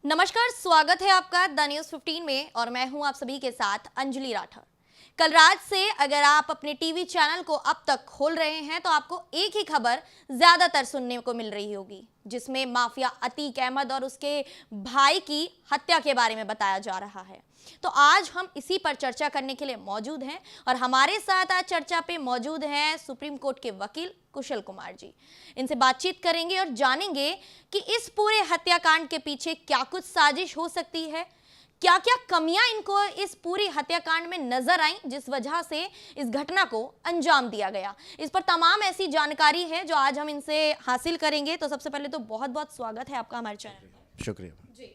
नमस्कार, स्वागत है आपका द न्यूज़ 15 में और मैं हूं आप सभी के साथ अंजलि राठौर। कल रात से अगर आप अपने टीवी चैनल को अब तक खोल रहे हैं तो आपको एक ही खबर ज्यादातर सुनने को मिल रही होगी, जिसमें माफिया अतीक अहमद और उसके भाई की हत्या के बारे में बताया जा रहा है। तो आज हम इसी पर चर्चा करने के लिए मौजूद हैं और हमारे साथ आज चर्चा पे मौजूद हैं सुप्रीम कोर्ट के वकील कुशल कुमार जी। इनसे बातचीत करेंगे और जानेंगे कि इस पूरे हत्याकांड के पीछे क्या कुछ साजिश हो सकती है, क्या क्या कमियां इनको इस पूरी हत्याकांड में नजर आई जिस वजह से इस घटना को अंजाम दिया गया। इस पर तमाम ऐसी जानकारी है जो आज हम इनसे हासिल करेंगे। तो सबसे पहले तो बहुत बहुत स्वागत है आपका हमारे चैनल पर। शुक्रिया जी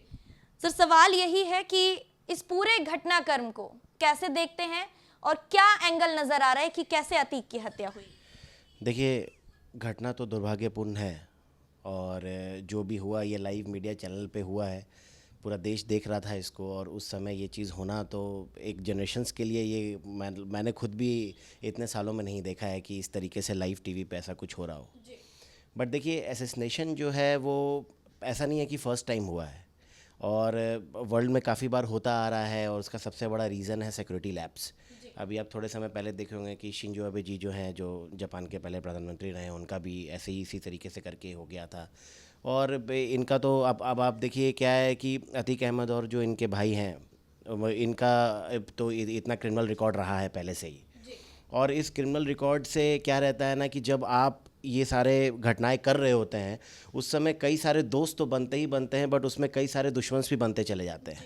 सर, सवाल यही है कि इस पूरे घटनाक्रम को कैसे देखते हैं और क्या एंगल नजर आ रहा है कि कैसे अतीक की हत्या हुई। देखिए, घटना तो दुर्भाग्यपूर्ण है और जो भी हुआ ये लाइव मीडिया चैनल पे हुआ है, पूरा देश देख रहा था इसको। और उस समय ये चीज़ होना तो एक जनरेशन्स के लिए ये मैंने खुद भी इतने सालों में नहीं देखा है कि इस तरीके से लाइव टीवी पे ऐसा कुछ हो रहा हो। बट देखिए, असैसिनेशन जो है वो ऐसा नहीं है कि फ़र्स्ट टाइम हुआ है और वर्ल्ड में काफ़ी बार होता आ रहा है और उसका सबसे बड़ा रीज़न है सिक्योरिटी लैप्स। अभी आप थोड़े समय पहले देखे होंगे कि शिंजो अबे जी जो हैं, जो जापान के पहले प्रधानमंत्री रहे, उनका भी ऐसे ही इसी तरीके से करके हो गया था। और इनका तो अब आप देखिए क्या है कि अतीक अहमद और जो इनके भाई हैं, इनका तो इतना क्रिमिनल रिकॉर्ड रहा है पहले से ही। और इस क्रिमिनल रिकॉर्ड से क्या रहता है ना कि जब आप ये सारे घटनाएं कर रहे होते हैं उस समय कई सारे दोस्त तो बनते ही बनते हैं, बट उसमें कई सारे दुश्मन भी बनते चले जाते हैं।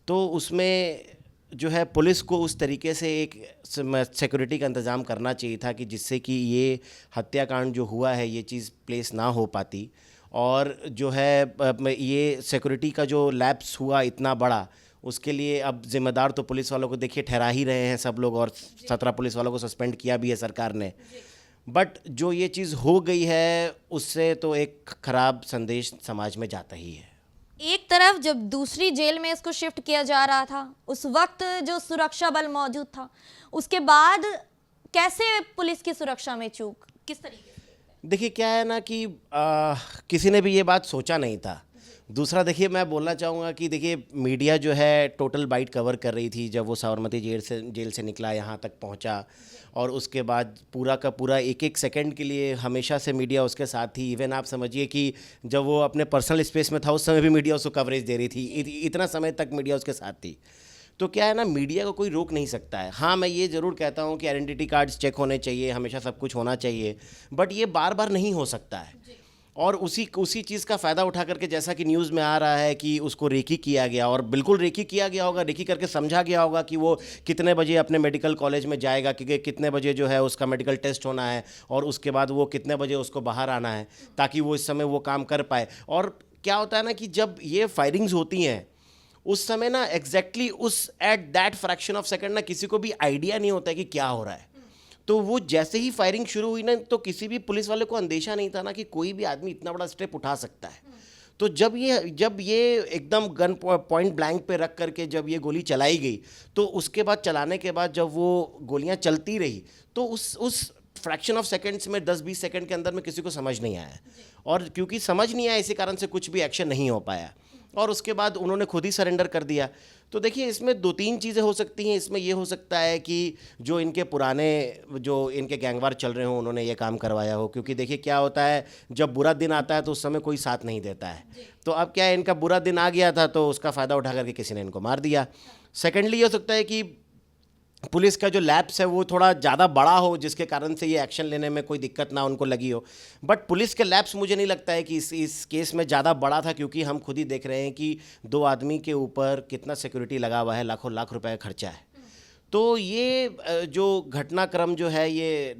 तो उसमें जो है पुलिस को उस तरीके से एक सिक्योरिटी का इंतज़ाम करना चाहिए था कि जिससे कि ये हत्याकांड जो हुआ है ये चीज़ प्लेस ना हो पाती। और जो है ये सिक्योरिटी का जो लैप्स हुआ इतना बड़ा, उसके लिए अब जिम्मेदार तो पुलिस वालों को देखिए ठहरा ही रहे हैं सब लोग, और 17 पुलिस वालों को सस्पेंड किया भी है सरकार ने। बट जो ये चीज़ हो गई है उससे तो एक ख़राब संदेश समाज में जाता ही है। एक तरफ जब दूसरी जेल में इसको शिफ्ट किया जा रहा था उस वक्त जो सुरक्षा बल मौजूद था, उसके बाद कैसे पुलिस की सुरक्षा में चूक, किस तरीके से? देखिए क्या है ना कि किसी ने भी ये बात सोचा नहीं था। दूसरा देखिए, मैं बोलना चाहूँगा कि देखिए मीडिया जो है टोटल बाइट कवर कर रही थी जब वो साबरमती जेल से निकला, यहाँ तक पहुँचा। और उसके बाद पूरा का पूरा एक एक सेकंड के लिए हमेशा से मीडिया उसके साथ थी। इवन आप समझिए कि जब वो अपने पर्सनल स्पेस में था उस समय भी मीडिया उसको कवरेज दे रही थी। इतना समय तक मीडिया उसके साथ थी। तो क्या है ना, मीडिया को कोई रोक नहीं सकता है। हाँ, मैं ये ज़रूर कहता हूँ कि आइडेंटिटी कार्ड्स चेक होने चाहिए, हमेशा सब कुछ होना चाहिए, बट ये बार बार नहीं हो सकता है। और उसी चीज़ का फ़ायदा उठा करके, जैसा कि न्यूज़ में आ रहा है कि उसको रेकी किया गया, और बिल्कुल रेकी किया गया होगा, रेकी करके समझा गया होगा कि वो कितने बजे अपने मेडिकल कॉलेज में जाएगा, क्योंकि कितने बजे जो है उसका मेडिकल टेस्ट होना है, और उसके बाद वो कितने बजे उसको बाहर आना है ताकि वो इस समय वो काम कर पाए। और क्या होता है ना कि जब ये फायरिंग्स होती हैं उस समय ना एग्जैक्टली उस at that fraction of second ना किसी को भी आइडिया नहीं होता है कि क्या हो रहा है। तो वो जैसे ही फायरिंग शुरू हुई ना, तो किसी भी पुलिस वाले को अंदेशा नहीं था ना कि कोई भी आदमी इतना बड़ा स्टेप उठा सकता है। तो जब ये एकदम गन पॉइंट ब्लैंक पे रख करके जब ये गोली चलाई गई, तो उसके बाद चलाने के बाद जब वो गोलियां चलती रही तो उस फ्रैक्शन ऑफ सेकंड्स में 10-20 सेकंड के अंदर में किसी को समझ नहीं आया। और क्योंकि समझ नहीं आया इसी कारण से कुछ भी एक्शन नहीं हो पाया, और उसके बाद उन्होंने खुद ही सरेंडर कर दिया। तो देखिए, इसमें 2-3 चीज़ें हो सकती हैं। इसमें ये हो सकता है कि जो इनके पुराने जो इनके गैंगवार चल रहे हों उन्होंने ये काम करवाया हो, क्योंकि देखिए क्या होता है जब बुरा दिन आता है तो उस समय कोई साथ नहीं देता है। तो अब क्या है, इनका बुरा दिन आ गया था तो उसका फ़ायदा उठा करके किसी ने इनको मार दिया। सेकेंडली ये हो सकता है कि पुलिस का जो लैब्स है वो थोड़ा ज़्यादा बड़ा हो, जिसके कारण से ये एक्शन लेने में कोई दिक्कत ना उनको लगी हो। बट पुलिस के लैब्स मुझे नहीं लगता है कि इस केस में ज़्यादा बड़ा था, क्योंकि हम खुद ही देख रहे हैं कि 2 आदमी के ऊपर कितना सिक्योरिटी लगा हुआ है, लाखों लाख रुपए का खर्चा है। तो ये जो घटनाक्रम जो है ये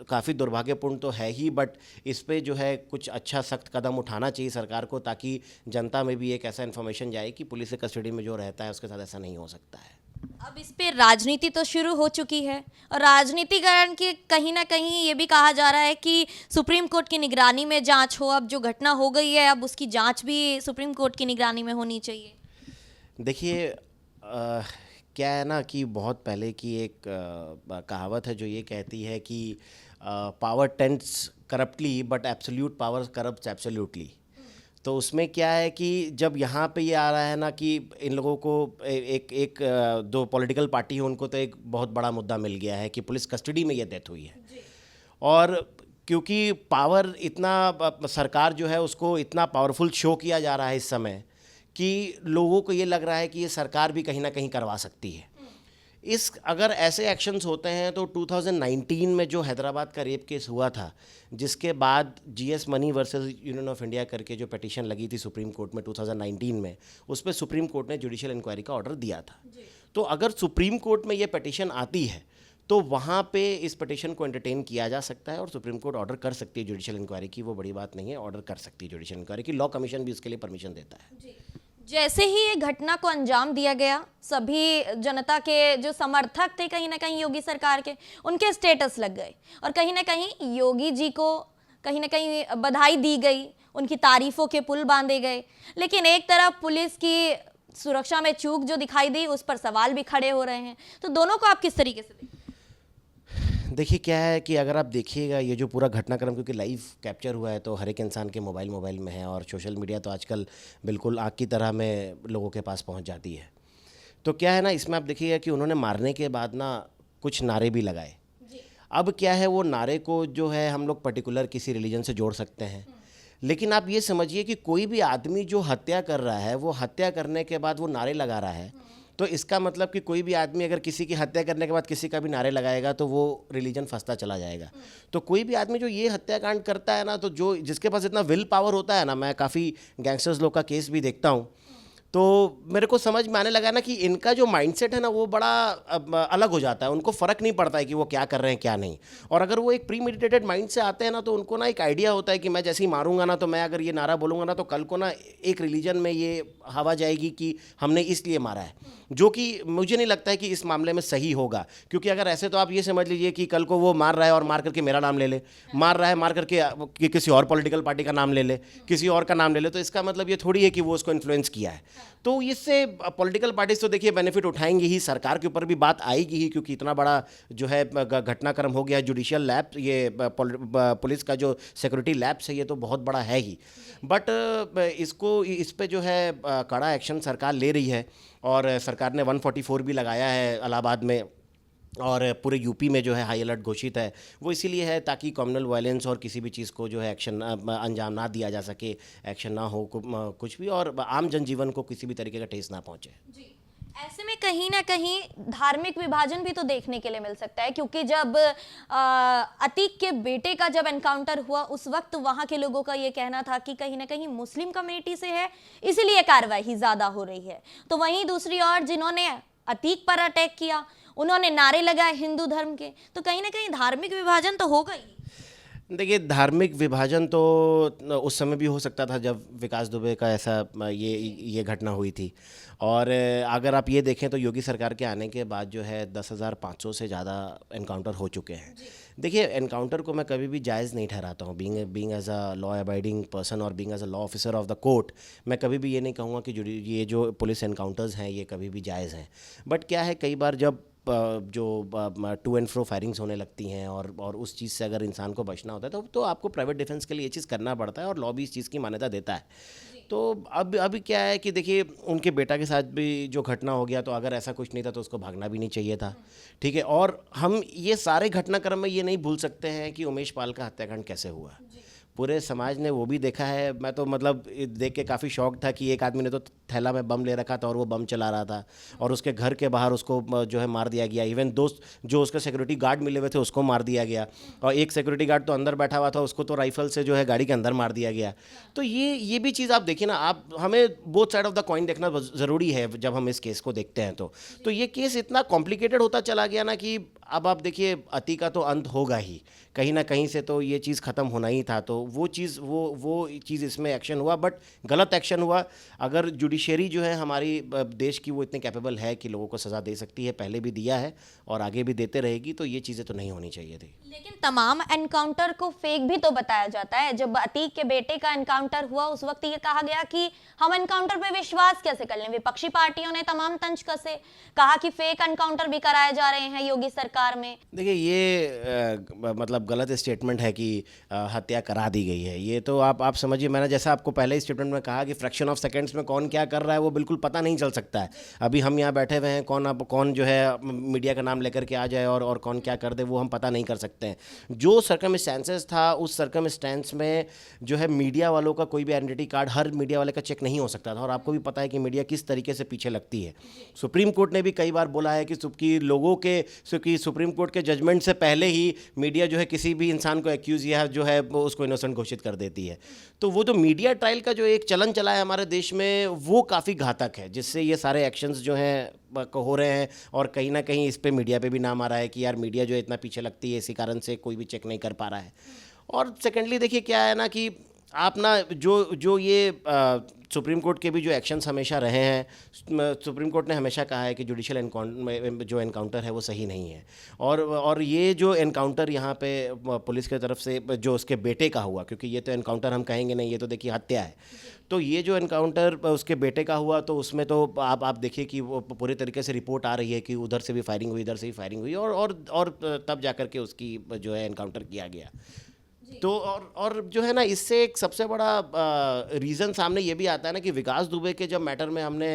काफ़ी दुर्भाग्यपूर्ण तो है ही, बट इस पे जो है कुछ अच्छा सख्त कदम उठाना चाहिए सरकार को, ताकि जनता में भी एक ऐसा इन्फॉर्मेशन जाए कि पुलिस के कस्टडी में जो रहता है उसके साथ ऐसा नहीं हो सकता है। अब इस पे राजनीति तो शुरू हो चुकी है और राजनीतिकरण के कहीं ना कहीं ये भी कहा जा रहा है कि सुप्रीम कोर्ट की निगरानी में जांच हो। अब जो घटना हो गई है अब उसकी जांच भी सुप्रीम कोर्ट की निगरानी में होनी चाहिए। देखिए क्या है ना कि बहुत पहले की एक कहावत है जो ये कहती है कि power tends corruptly but absolute power corrupts absolutely. तो उसमें क्या है कि जब यहाँ पे ये आ रहा है ना कि इन लोगों को दो पॉलिटिकल पार्टी है, उनको तो एक बहुत बड़ा मुद्दा मिल गया है कि पुलिस कस्टडी में ये डेथ हुई है। और क्योंकि पावर इतना सरकार जो है उसको इतना पावरफुल शो किया जा रहा है इस समय कि लोगों को ये लग रहा है कि ये सरकार भी कहीं ना कहीं करवा सकती है। अगर ऐसे एक्शंस होते हैं तो 2019 में जो हैदराबाद का रेप केस हुआ था, जिसके बाद GS money versus union of India करके जो पिटीशन लगी थी सुप्रीम कोर्ट में 2019 में, उस पर सुप्रीम कोर्ट ने जुडिशियल इंक्वायरी का ऑर्डर दिया था। तो अगर सुप्रीम कोर्ट में ये पिटीशन आती है तो वहाँ पे इस पिटीशन को एंटरटेन किया जा सकता है और सुप्रीम कोर्ट ऑर्डर कर सकती है जुडिशियल इंक्वायरी की। वो बड़ी बात नहीं है, ऑर्डर कर सकती है जुडिशियल इंक्वायरी की। लॉ कमीशन भी उसके लिए परमिशन देता है। जैसे ही ये घटना को अंजाम दिया गया, सभी जनता के जो समर्थक थे कहीं ना कहीं योगी सरकार के, उनके स्टेटस लग गए और कहीं ना कहीं योगी जी को कहीं ना कहीं बधाई दी गई, उनकी तारीफों के पुल बांधे गए। लेकिन एक तरफ पुलिस की सुरक्षा में चूक जो दिखाई दी, उस पर सवाल भी खड़े हो रहे हैं। तो दोनों को आप किस तरीके से देखते हैं? देखिए क्या है कि अगर आप देखिएगा ये जो पूरा घटनाक्रम, क्योंकि लाइव कैप्चर हुआ है तो हर एक इंसान के मोबाइल में है और सोशल मीडिया तो आजकल बिल्कुल आग की तरह में लोगों के पास पहुंच जाती है। तो क्या है ना, इसमें आप देखिएगा कि उन्होंने मारने के बाद ना कुछ नारे भी लगाए। अब क्या है, वो नारे को जो है हम लोग पर्टिकुलर किसी रिलीजन से जोड़ सकते हैं, लेकिन आप ये समझिए कि कोई भी आदमी जो हत्या कर रहा है, वो हत्या करने के बाद वो नारे लगा रहा है, तो इसका मतलब कि कोई भी आदमी अगर किसी की हत्या करने के बाद किसी का भी नारे लगाएगा तो वो रिलीजन फंसता चला जाएगा। तो कोई भी आदमी जो ये हत्याकांड करता है ना, तो जो जिसके पास इतना विल पावर होता है ना, मैं काफ़ी गैंगस्टर्स लोग का केस भी देखता हूँ, तो मेरे को समझ में आने लगा ना कि इनका जो माइंडसेट है ना वो बड़ा अलग हो जाता है। उनको फ़र्क नहीं पड़ता है कि वो क्या कर रहे हैं क्या नहीं। और अगर वो एक प्री मेडिटेटेड माइंड से आते हैं ना, तो उनको ना एक आइडिया होता है कि मैं जैसे ही मारूंगा ना, तो मैं अगर ये नारा बोलूँगा ना, तो कल को ना एक रिलीजन में ये हवा जाएगी कि हमने इसलिए मारा है, जो कि मुझे नहीं लगता है कि इस मामले में सही होगा। क्योंकि अगर ऐसे तो आप ये समझ लीजिए कि कल को वो मार रहा है और मार करके मेरा नाम ले ले, मार रहा है मार करके किसी और पॉलिटिकल पार्टी का नाम ले ले, किसी और का नाम ले ले, तो इसका मतलब ये थोड़ी है कि वो उसको इन्फ्लुएंस किया है। तो इससे पॉलिटिकल पार्टीज तो देखिए बेनिफिट उठाएंगी ही, सरकार के ऊपर भी बात आएगी ही, क्योंकि इतना बड़ा जो है घटनाक्रम हो गया। जुडिशियल लैब, ये पुलिस का जो सिक्योरिटी लैब्स है, ये तो बहुत बड़ा है ही। बट इस पे जो है कड़ा एक्शन सरकार ले रही है और सरकार ने 144 भी लगाया है इलाहाबाद में, और पूरे यूपी में जो है हाई अलर्ट घोषित है। वो इसीलिए है ताकि कम्युनल वायलेंस और किसी भी चीज़ को जो है एक्शन अंजाम ना दिया जा सके, एक्शन ना हो कुछ भी, और आम जनजीवन को किसी भी तरीके का ठेस ना पहुंचे। जी। ऐसे में कहीं ना कहीं धार्मिक विभाजन भी तो देखने के लिए मिल सकता है, क्योंकि जब अतीक के बेटे का जब एनकाउंटर हुआ, उस वक्त वहां के लोगों का ये कहना था कि कहीं ना कहीं मुस्लिम कम्युनिटी से है, इसीलिए कार्रवाई ज़्यादा हो रही है। तो वहीं दूसरी ओर जिन्होंने अतीक पर अटैक किया, उन्होंने नारे लगाए हिंदू धर्म के, तो कहीं ना कहीं धार्मिक विभाजन तो होगा ही। देखिए, धार्मिक विभाजन तो उस समय भी हो सकता था जब विकास दुबे का ऐसा ये घटना हुई थी। और अगर आप ये देखें तो योगी सरकार के आने के बाद जो है 10,500 से ज़्यादा एनकाउंटर हो चुके हैं। देखिए, एनकाउंटर को मैं कभी भी जायज़ नहीं ठहराता हूँ। Being as a law abiding person और being as a law officer of the court, मैं कभी भी ये नहीं कहूँगा कि ये जो पुलिस एनकाउंटर्स हैं ये कभी भी जायज़ हैं। बट क्या है, कई बार जब जो टू एंड फ्रो फायरिंग्स होने लगती हैं और उस चीज़ से अगर इंसान को बचना होता है तो आपको प्राइवेट डिफेंस के लिए ये चीज़ करना पड़ता है, और लॉ भी इस चीज़ की मान्यता देता है। तो अभी क्या है कि देखिए, उनके बेटा के साथ भी जो घटना हो गया, तो अगर ऐसा कुछ नहीं था तो उसको भागना भी नहीं चाहिए था, ठीक है। और हम ये सारे घटनाक्रम में ये नहीं भूल सकते हैं कि उमेश पाल का हत्याकांड कैसे हुआ। पूरे समाज ने वो भी देखा है। मैं तो मतलब देख के काफ़ी शौक था कि एक आदमी ने तो थैला में बम ले रखा था और वो बम चला रहा था, और उसके घर के बाहर उसको जो है मार दिया गया। इवन दोस्त जो उसका सिक्योरिटी गार्ड मिले हुए थे उसको मार दिया गया, और एक सिक्योरिटी गार्ड तो अंदर बैठा हुआ था, उसको तो राइफल से जो है गाड़ी के अंदर मार दिया गया। तो ये भी चीज़ आप देखिए ना, आप हमें both side of the coin देखना ज़रूरी है जब हम इस केस को देखते हैं। तो ये केस इतना कॉम्प्लिकेटेड होता चला गया ना कि अब आप देखिए, अति का तो अंत होगा ही, कहीं ना कहीं से तो ये चीज़ ख़त्म होना ही था। तो वो चीज़ इसमें एक्शन हुआ, बट गलत एक्शन हुआ। अगर जुडिशरी जो है हमारी देश की वो इतने कैपेबल है कि लोगों को सज़ा दे सकती है, पहले भी दिया है और आगे भी देते रहेगी, तो ये चीज़ें तो नहीं होनी चाहिए थी। लेकिन तमाम एनकाउंटर को फेक भी तो बताया जाता है। जब अतीक के बेटे का एनकाउंटर हुआ, उस वक्त ये कहा गया कि हम एनकाउंटर पे विश्वास कैसे कर लें। विपक्षी पार्टियों ने तमाम तंज कसे, कहा कि फेक एनकाउंटर भी कराए जा रहे हैं योगी सरकार सरकार में? देखिए ये मतलब गलत स्टेटमेंट है कि हत्या करा दी गई है। ये तो आप समझिए, मैंने जैसा आपको पहले स्टेटमेंट में कहा कि फ्रैक्शन ऑफ सेकंड्स में कौन क्या कर रहा है वो बिल्कुल पता नहीं चल सकता है। अभी हम यहाँ बैठे हुए हैं, कौन जो है मीडिया का नाम लेकर के आ जाए और कौन क्या कर दे वो हम पता नहीं कर सकते हैं। जो सर्कमस्टेंसेस था उस सर्कमस्टेंस में जो है मीडिया वालों का कोई भी आइडेंटिटी कार्ड हर मीडिया वाले का चेक नहीं हो सकता था, और आपको भी पता है कि मीडिया किस तरीके से पीछे लगती है। सुप्रीम कोर्ट ने भी कई बार बोला है कि लोगों के सुप्रीम कोर्ट के जजमेंट से पहले ही मीडिया जो है किसी भी इंसान को एक्यूज़ या जो है वो उसको इनोसेंट घोषित कर देती है। तो वो जो मीडिया ट्रायल का जो एक चलन चला है हमारे देश में वो काफ़ी घातक है, जिससे ये सारे एक्शंस जो हैं हो रहे हैं, और कहीं ना कहीं इस पे मीडिया पे भी नाम आ रहा है कि यार मीडिया जो है इतना पीछे लगती है, इसी कारण से कोई भी चेक नहीं कर पा रहा है। और सेकेंडली देखिए क्या है ना कि आप ना जो ये सुप्रीम कोर्ट के भी जो एक्शंस हमेशा रहे हैं, सुप्रीम कोर्ट ने हमेशा कहा है कि जुडिशियल जो एनकाउंटर है वो सही नहीं है। और ये जो एनकाउंटर यहाँ पे पुलिस की तरफ से जो उसके बेटे का हुआ, क्योंकि ये तो एनकाउंटर हम कहेंगे नहीं, ये तो देखिए हत्या है। तो ये जो एनकाउंटर उसके बेटे का हुआ, तो उसमें तो आप देखिए कि वो पूरे तरीके से रिपोर्ट आ रही है कि उधर से भी फायरिंग हुई, इधर से भी फायरिंग हुई, और तब जाकर के उसकी जो है एनकाउंटर किया गया। तो और जो है ना, इससे एक सबसे बड़ा रीज़न सामने ये भी आता है ना कि विकास दुबे के जब मैटर में हमने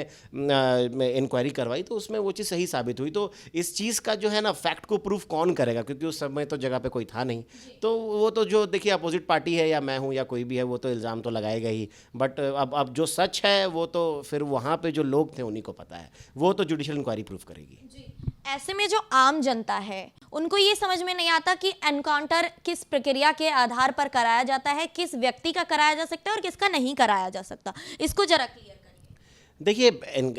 इंक्वायरी करवाई तो उसमें वो चीज़ सही साबित हुई। तो इस चीज़ का जो है ना फैक्ट को प्रूफ कौन करेगा, क्योंकि उस समय तो जगह पे कोई था नहीं। तो वो तो जो देखिए अपोजिट पार्टी है या मैं हूँ या कोई भी है, वो तो इल्ज़ाम तो लगाएगा ही, बट अब जो सच है वो तो फिर वहाँ पे जो लोग थे उन्हीं को पता है, वो तो जुडिशियल इंक्वायरी प्रूफ करेगी। ऐसे में जो आम जनता है उनको ये समझ में नहीं आता कि एनकाउंटर किस प्रक्रिया के आधार पर कराया जाता है, किस व्यक्ति का कराया जा सकता है और किसका नहीं कराया जा सकता। इसको जरा क्लियर करिए। देखिए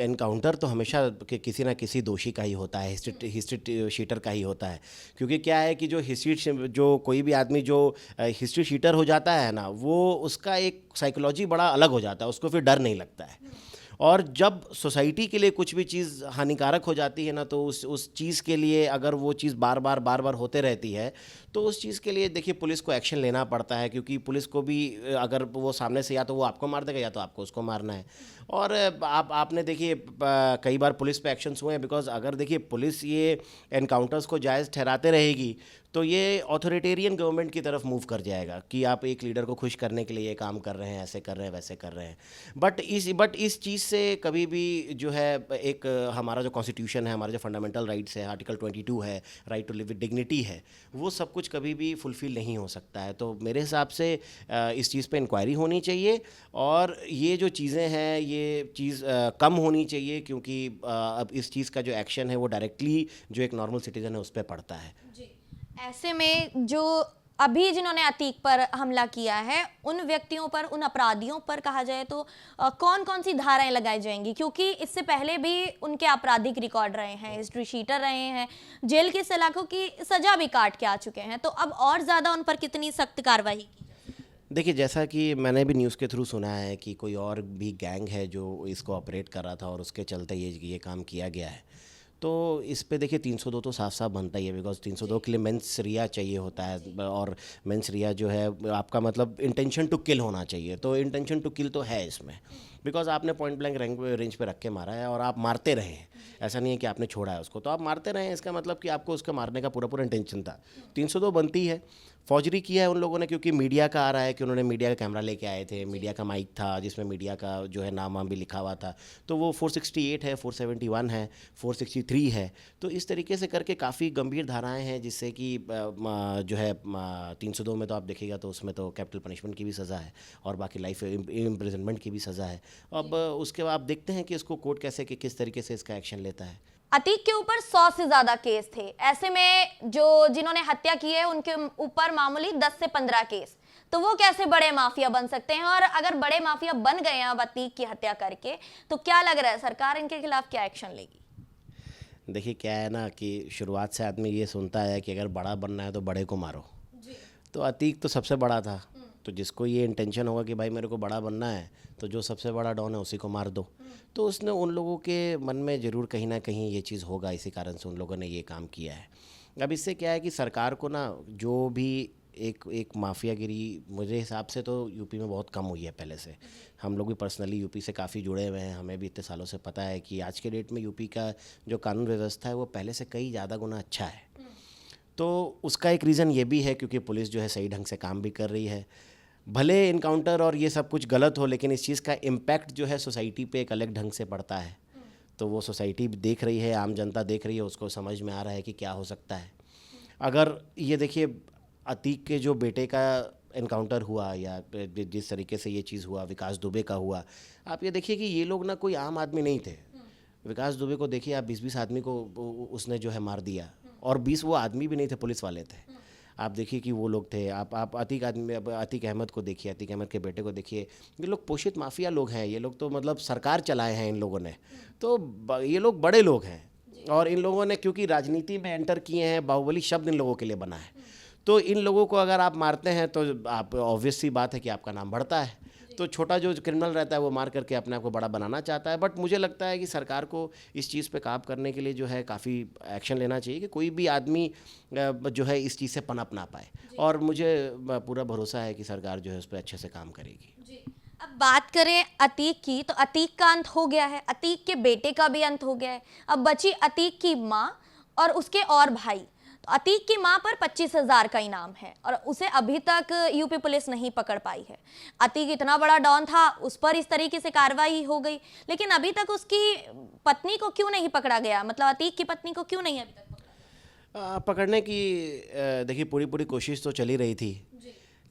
एनकाउंटर तो हमेशा किसी ना किसी दोषी का ही होता है, हिस्ट्री शीटर का ही होता है। क्योंकि क्या है कि जो कोई भी आदमी जो हिस्ट्री शीटर हो जाता है ना, वो उसका एक साइकोलॉजी बड़ा अलग हो जाता है, उसको फिर डर नहीं लगता है। और जब सोसाइटी के लिए कुछ भी चीज़ हानिकारक हो जाती है ना, तो उस चीज़ के लिए अगर वो चीज़ बार बार होते रहती है, तो उस चीज़ के लिए देखिए पुलिस को एक्शन लेना पड़ता है। क्योंकि पुलिस को भी अगर वो सामने से या तो वो आपको मार देगा या तो आपको उसको मारना है। और आपने देखिए कई बार पुलिस पे एक्शंस हुए हैं, बिकॉज अगर देखिए पुलिस ये एनकाउंटर्स को जायज़ ठहराते रहेगी तो ये ऑथोरिटेरियन गवर्नमेंट की तरफ मूव कर जाएगा कि आप एक लीडर को खुश करने के लिए ये काम कर रहे हैं, ऐसे कर रहे हैं, वैसे कर रहे हैं। बट इस चीज़ से कभी भी जो है एक हमारा जो कॉन्स्टिट्यूशन है, हमारा जो फंडामेंटल राइट्स है, आर्टिकल 22 है, right to live with dignity है, वो सब कुछ कभी भी फुलफिल नहीं हो सकता है। तो मेरे हिसाब से इस चीज़ पे इंक्वायरी होनी चाहिए, और ये जो चीज़ें हैं ये चीज़ कम होनी चाहिए, क्योंकि अब इस चीज़ का जो एक्शन है वो डायरेक्टली जो एक नॉर्मल सिटीज़न है उस पर पड़ता है। ऐसे में जो अभी जिन्होंने अतीक पर हमला किया है, उन व्यक्तियों पर, उन अपराधियों पर कहा जाए तो कौन कौन सी धाराएं लगाई जाएंगी? क्योंकि इससे पहले भी उनके आपराधिक रिकॉर्ड रहे हैं, हिस्ट्री शीटर रहे हैं, जेल के सलाखों की सजा भी काट के आ चुके हैं। तो अब और ज़्यादा उन पर कितनी सख्त कार्रवाई की जाए? देखिए जैसा कि मैंने भी न्यूज़ के थ्रू सुना है कि कोई और भी गैंग है जो इसको ऑपरेट कर रहा था, और उसके चलते ये काम किया गया है। तो इस पे देखिए 302 तो साफ साफ बनता ही है, बिकॉज 302 के लिए मेंस रिया चाहिए होता है, और मेंस रिया जो है आपका मतलब इंटेंशन टू किल होना चाहिए। तो इंटेंशन टू किल तो है इसमें, बिकॉज आपने पॉइंट ब्लैंक रेंज पे रख के मारा है और आप मारते रहे हैं, ऐसा नहीं है कि आपने छोड़ा है उसको, तो आप मारते रहे हैं, इसका मतलब कि आपको उसका मारने का पूरा इंटेंशन था। 302 बनती है। फौजरी किया है उन लोगों ने, क्योंकि मीडिया का आ रहा है कि उन्होंने मीडिया का कैमरा लेके आए थे, मीडिया का माइक था जिसमें मीडिया का जो है नाम वाम भी लिखा हुआ था। तो वो 468 है, 471 है, 463 है। तो इस तरीके से करके काफ़ी गंभीर धाराएं हैं, जिससे कि जो है 302 में तो आप देखिएगा तो उसमें तो कैपिटल पनिशमेंट की भी सज़ा है, और बाकी लाइफ इम्प्रिजनमेंट की भी सज़ा है। अब उसके बाद आप देखते हैं कि इसको कोर्ट कैसे किस तरीके से इसका एक्शन लेता है। अतीक के ऊपर 100 से ज्यादा केस थे। ऐसे में जिन्होंने हत्या की है उनके ऊपर मामूली 10 से 15 केस, तो वो कैसे बड़े माफिया बन सकते हैं? और अगर बड़े माफिया बन गए हैं अब अतीक की हत्या करके, तो क्या लग रहा है सरकार इनके खिलाफ क्या एक्शन लेगी? देखिए क्या है ना कि शुरुआत से आदमी ये सुनता है कि अगर बड़ा बनना है तो बड़े को मारो। तो अतीक तो सबसे बड़ा था, तो जिसको ये इंटेंशन होगा कि भाई मेरे को बड़ा बनना है, तो जो सबसे बड़ा डॉन है उसी को मार दो। तो उसने उन लोगों के मन में ज़रूर कहीं ना कहीं ये चीज़ होगा, इसी कारण से उन लोगों ने ये काम किया है। अब इससे क्या है कि सरकार को ना जो भी एक माफियागिरी मुझे हिसाब से तो यूपी में बहुत कम हुई है पहले से। हम लोग भी पर्सनली यूपी से काफ़ी जुड़े हुए हैं, हमें भी इतने सालों से पता है कि आज के डेट में यूपी का जो कानून व्यवस्था है वो पहले से कई ज़्यादा गुना अच्छा है। तो उसका एक रीज़न ये भी है क्योंकि पुलिस जो है सही ढंग से काम भी कर रही है। भले इनकाउंटर और ये सब कुछ गलत हो, लेकिन इस चीज़ का इम्पैक्ट जो है सोसाइटी पे एक अलग ढंग से पड़ता है। तो वो सोसाइटी देख रही है, आम जनता देख रही है, उसको समझ में आ रहा है कि क्या हो सकता है। अगर ये देखिए अतीक के जो बेटे का इनकाउंटर हुआ या जिस तरीके से ये चीज़ हुआ, विकास दुबे का हुआ, आप ये देखिए कि ये लोग ना कोई आम आदमी नहीं थे। विकास दुबे को देखिए आप, 20-20 आदमी को उसने जो है मार दिया, और 20 वो आदमी भी नहीं थे, पुलिस वाले थे। आप देखिए कि वो लोग थे। आप अतीक अहमद को देखिए, अतीक अहमद के बेटे को देखिए। ये लोग पोषित माफिया लोग हैं, ये लोग तो मतलब सरकार चलाए हैं इन लोगों ने। तो ये लोग बड़े लोग हैं, और इन लोगों ने क्योंकि राजनीति में एंटर किए हैं, बाहुबली शब्द इन लोगों के लिए बना है। तो इन लोगों को अगर आप मारते हैं तो आप, ऑब्वियस सी बात है कि आपका नाम बढ़ता है। तो छोटा जो क्रिमिनल रहता है वो मार करके अपने आप को बड़ा बनाना चाहता है। बट मुझे लगता है कि सरकार को इस चीज़ पे काम करने के लिए जो है काफ़ी एक्शन लेना चाहिए कि कोई भी आदमी जो है इस चीज़ से पनप ना पाए, और मुझे पूरा भरोसा है कि सरकार जो है उस पर अच्छे से काम करेगी। अब बात करें अतीक की, तो अतीक का अंत हो गया है, अतीक के बेटे का भी अंत हो गया है। अब बची अतीक की माँ और उसके और भाई। तो अतीक की मां पर 25,000 का इनाम है और उसे अभी तक यूपी पुलिस नहीं पकड़ पाई है। अतीक इतना बड़ा डॉन था, उस पर इस तरीके से कार्रवाई हो गई, लेकिन अभी तक उसकी पत्नी को क्यों नहीं पकड़ा गया? मतलब अतीक की पत्नी को क्यों नहीं अभी तक पकड़ा? पकड़ने की देखिए पूरी कोशिश तो चली रही थी,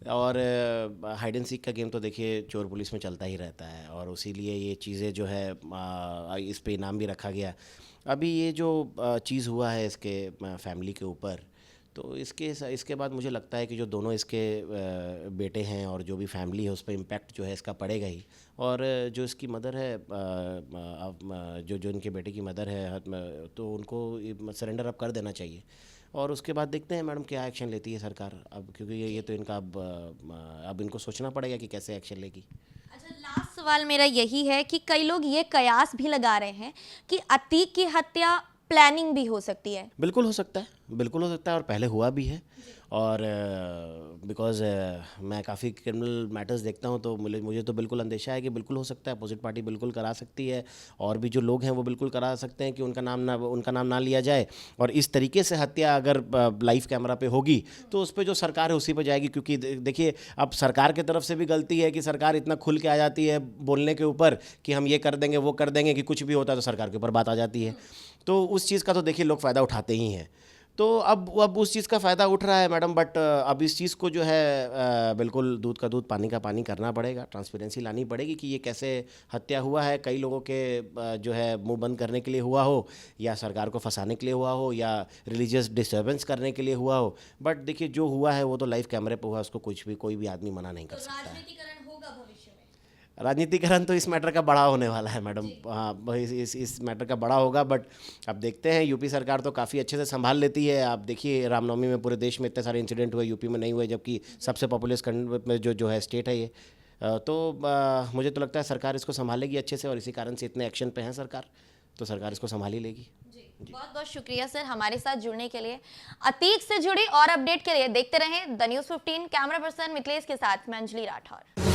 और हाइड एंड सीक का गेम तो देखिए चोर पुलिस में चलता ही रहता है, और इसीलिए ये चीज़ें जो है इस पे इनाम भी रखा गया। अभी ये जो चीज़ हुआ है इसके फैमिली के ऊपर, तो इसके बाद मुझे लगता है कि जो दोनों इसके बेटे हैं और जो भी फैमिली है उस पर इम्पैक्ट जो है इसका पड़ेगा ही। और जो इसकी मदर है, जो इनके बेटे की मदर है, तो उनको सरेंडर अब कर देना चाहिए, और उसके बाद देखते हैं मैडम क्या एक्शन लेती है सरकार अब, क्योंकि ये तो इनका अब इनको सोचना पड़ेगा कि कैसे एक्शन लेगी। अच्छा, लास्ट सवाल मेरा यही है कि कई लोग ये कयास भी लगा रहे हैं कि अतीक की हत्या प्लानिंग भी हो सकती है। बिल्कुल हो सकता है, बिल्कुल हो सकता है, और पहले हुआ भी है। और बिकॉज़ मैं काफ़ी क्रिमिनल मैटर्स देखता हूँ, तो मुझे तो बिल्कुल अंदेशा है कि बिल्कुल हो सकता है, अपोजिट पार्टी बिल्कुल करा सकती है, और भी जो लोग हैं वो बिल्कुल करा सकते हैं कि उनका नाम ना लिया जाए। और इस तरीके से हत्या अगर लाइव कैमरा पे होगी तो उस पर जो सरकार है उसी पे जाएगी, क्योंकि देखिए अब सरकार की तरफ से भी गलती है कि सरकार इतना खुल के आ जाती है बोलने के ऊपर कि हम ये कर देंगे वो कर देंगे, कि कुछ भी होता है तो सरकार के ऊपर बात आ जाती है। तो उस चीज़ का तो देखिए लोग फ़ायदा उठाते ही हैं। तो अब उस चीज़ का फ़ायदा उठ रहा है मैडम, बट अब इस चीज़ को जो है बिल्कुल दूध का दूध पानी का पानी करना पड़ेगा, ट्रांसपेरेंसी लानी पड़ेगी कि ये कैसे हत्या हुआ है, कई लोगों के जो है मुंह बंद करने के लिए हुआ हो, या सरकार को फंसाने के लिए हुआ हो, या रिलीजियस डिस्टर्बेंस करने के लिए हुआ हो। बट देखिए जो हुआ है वो तो लाइव कैमरे पर हुआ, उसको कोई भी आदमी मना नहीं कर सकता है। राजनीतिकरण होगा भविष्य में? राजनीतिकरण तो इस मैटर का बड़ा होने वाला है मैडम। हाँ, इस मैटर का बड़ा होगा, बट अब देखते हैं। यूपी सरकार तो काफ़ी अच्छे से संभाल लेती है। आप देखिए रामनवमी में पूरे देश में इतने सारे इंसिडेंट हुए, यूपी में नहीं हुए, जबकि सबसे पॉपुलस में जो है स्टेट है ये। तो मुझे तो लगता है सरकार इसको संभालेगी अच्छे से, और इसी कारण से इतने एक्शन पे हैं सरकार, तो सरकार इसको संभाल ही लेगी। बहुत बहुत शुक्रिया सर हमारे साथ जुड़ने के लिए। अतीक से जुड़ी और अपडेट के लिए देखते रहें the news 15। Camera person Mithilesh के साथ मैं अंजलि राठौर।